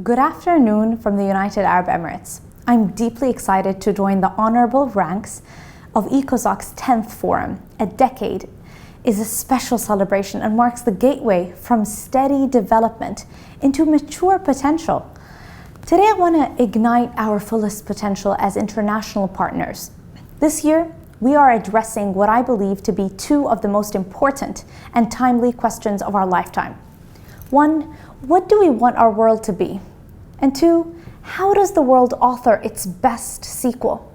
Good afternoon from the United Arab Emirates. I'm deeply excited to join the honorable ranks of ECOSOC's 10th Forum. A decade is a special celebration and marks the gateway from steady development into mature potential. Today I want to ignite our fullest potential as international partners. This year, we are addressing what I believe to be two of the most important and timely questions of our lifetime. One, what do we want our world to be? And two, how does the world author its best sequel?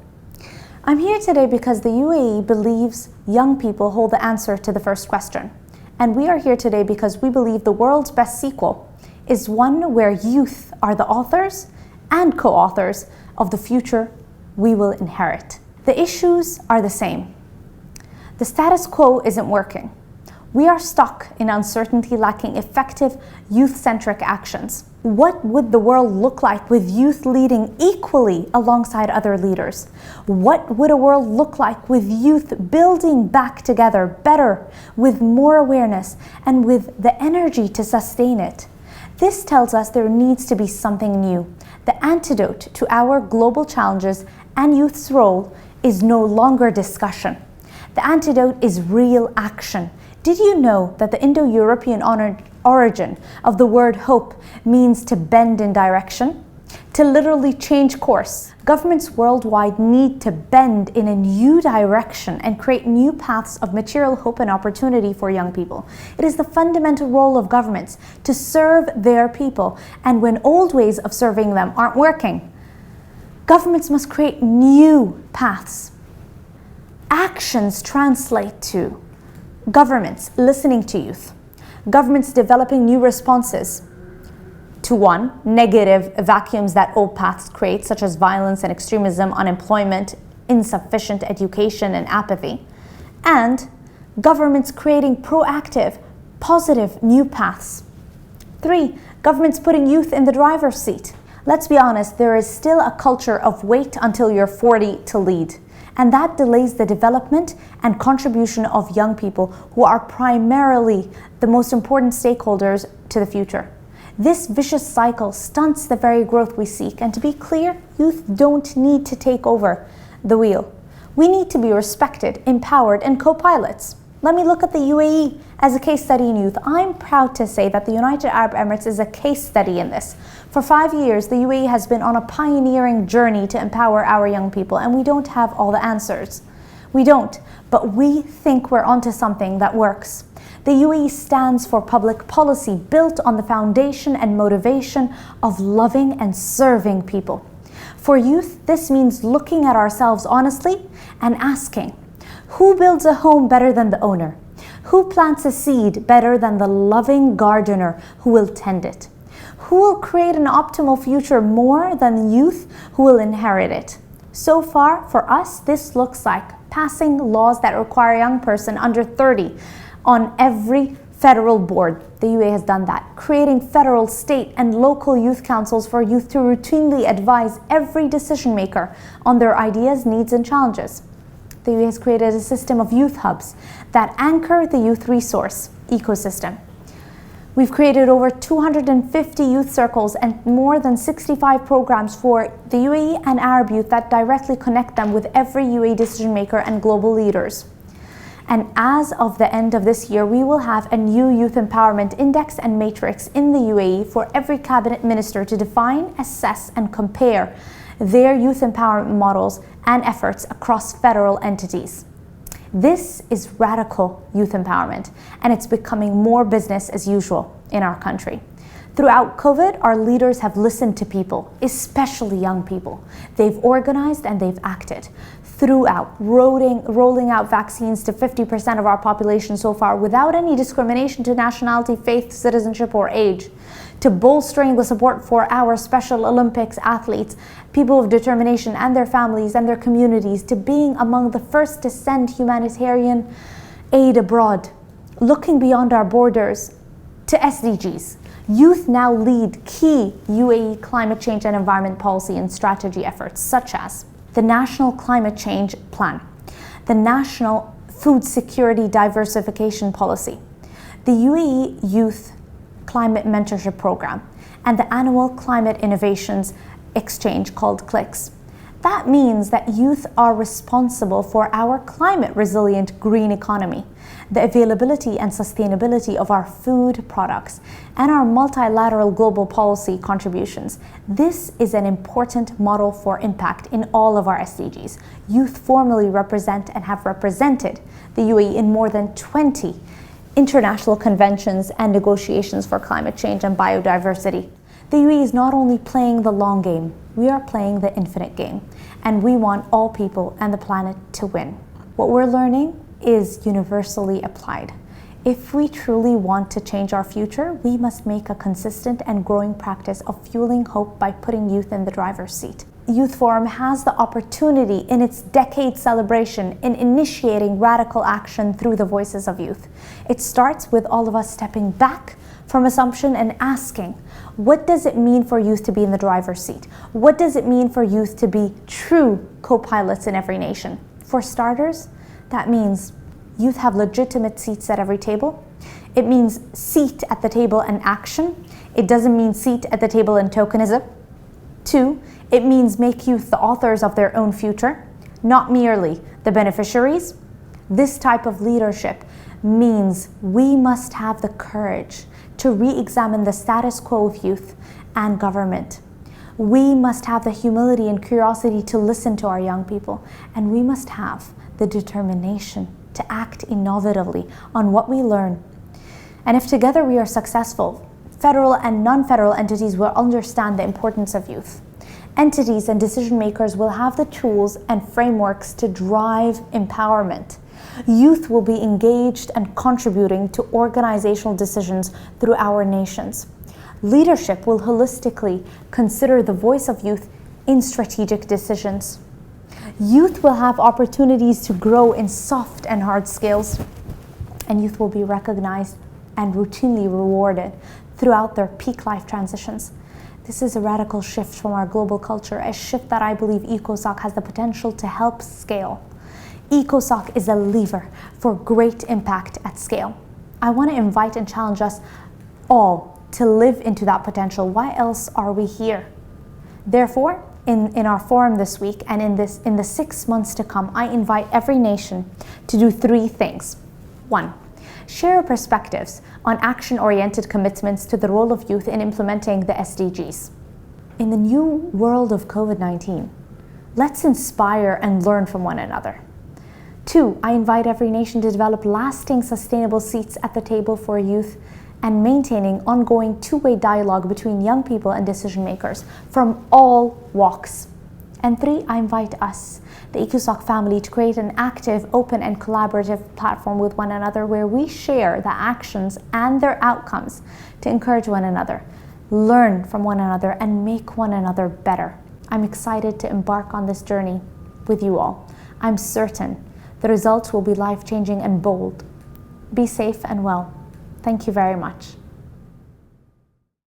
I'm here today because the UAE believes young people hold the answer to the first question. And we are here today because we believe the world's best sequel is one where youth are the authors and co-authors of the future we will inherit. The issues are the same. The status quo isn't working. We are stuck in uncertainty, lacking effective youth-centric actions. What would the world look like with youth leading equally alongside other leaders? What would a world look like with youth building back together better, with more awareness and with the energy to sustain it? This tells us there needs to be something new. The antidote to our global challenges and youth's role is no longer discussion. The antidote is real action. Did you know that the Indo-European origin of the word hope means to bend in direction? To literally change course. Governments worldwide need to bend in a new direction and create new paths of material hope and opportunity for young people. It is the fundamental role of governments to serve their people, and when old ways of serving them aren't working, governments must create new paths. Actions translate to governments listening to youth, governments developing new responses to one, negative vacuums that old paths create, such as violence and extremism, unemployment, insufficient education and apathy, and governments creating proactive, positive new paths. 3, governments putting youth in the driver's seat. Let's be honest, there is still a culture of wait until you're 40 to lead. And that delays the development and contribution of young people who are primarily the most important stakeholders to the future. This vicious cycle stunts the very growth we seek. And to be clear, youth don't need to take over the wheel. We need to be respected, empowered, and co-pilots. Let me look at the UAE as a case study in youth. I'm proud to say that the United Arab Emirates is a case study in this. For 5 years, the UAE has been on a pioneering journey to empower our young people, and we don't have all the answers. We don't, but we think we're onto something that works. The UAE stands for public policy built on the foundation and motivation of loving and serving people. For youth, this means looking at ourselves honestly and asking, who builds a home better than the owner? Who plants a seed better than the loving gardener who will tend it? Who will create an optimal future more than the youth who will inherit it? So far, for us, this looks like passing laws that require a young person under 30 on every federal board. The UAE has done that. Creating federal, state, and local youth councils for youth to routinely advise every decision maker on their ideas, needs, and challenges. The UAE has created a system of youth hubs that anchor the youth resource ecosystem. We've created over 250 youth circles and more than 65 programs for the UAE and Arab youth that directly connect them with every UAE decision maker and global leaders. And as of the end of this year, we will have a new youth empowerment index and matrix in the UAE for every cabinet minister to define, assess, and compare their youth empowerment models and efforts across federal entities. This is radical youth empowerment, and it's becoming more business as usual in our country. Throughout COVID, our leaders have listened to people, especially young people. They've organized and they've acted. Throughout, rolling out vaccines to 50% of our population so far without any discrimination to nationality, faith, citizenship, or age. To bolstering the support for our Special Olympics athletes, people of determination and their families and their communities, to being among the first to send humanitarian aid abroad, looking beyond our borders, to SDGs. Youth now lead key UAE climate change and environment policy and strategy efforts, such as the National Climate Change Plan, the National Food Security Diversification Policy, the UAE Youth Climate Mentorship Program, and the annual Climate Innovations Exchange called CLIX. That means that youth are responsible for our climate-resilient green economy, the availability and sustainability of our food products, and our multilateral global policy contributions. This is an important model for impact in all of our SDGs. Youth formally represent and have represented the UAE in more than 20 international conventions and negotiations for climate change and biodiversity. The UAE is not only playing the long game, we are playing the infinite game, and we want all people and the planet to win. What we're learning is universally applied. If we truly want to change our future, we must make a consistent and growing practice of fueling hope by putting youth in the driver's seat. Youth Forum has the opportunity in its decade celebration in initiating radical action through the voices of youth. It starts with all of us stepping back from assumption and asking, what does it mean for youth to be in the driver's seat? What does it mean for youth to be true co-pilots in every nation? For starters, that means youth have legitimate seats at every table. It means seat at the table and action. It doesn't mean seat at the table and tokenism. 2, it means make youth the authors of their own future, not merely the beneficiaries. This type of leadership means we must have the courage to re-examine the status quo of youth and government. We must have the humility and curiosity to listen to our young people, and we must have the determination to act innovatively on what we learn. And if together we are successful, federal and non-federal entities will understand the importance of youth. Entities and decision makers will have the tools and frameworks to drive empowerment. Youth will be engaged and contributing to organizational decisions through our nations. Leadership will holistically consider the voice of youth in strategic decisions. Youth will have opportunities to grow in soft and hard skills, and youth will be recognized and routinely rewarded throughout their peak life transitions. This is a radical shift from our global culture, a shift that I believe ECOSOC has the potential to help scale. ECOSOC is a lever for great impact at scale. I want to invite and challenge us all to live into that potential. Why else are we here? Therefore, in our forum this week and in the 6 months to come, I invite every nation to do 3 things. 1, share perspectives on action-oriented commitments to the role of youth in implementing the SDGs. In the new world of COVID-19, let's inspire and learn from one another. 2, I invite every nation to develop lasting, sustainable seats at the table for youth and maintaining ongoing two-way dialogue between young people and decision makers from all walks. And 3, I invite us, the ECOSOC family, to create an active, open and collaborative platform with one another where we share the actions and their outcomes to encourage one another, learn from one another and make one another better. I'm excited to embark on this journey with you all. I'm certain the results will be life-changing and bold. Be safe and well. Thank you very much.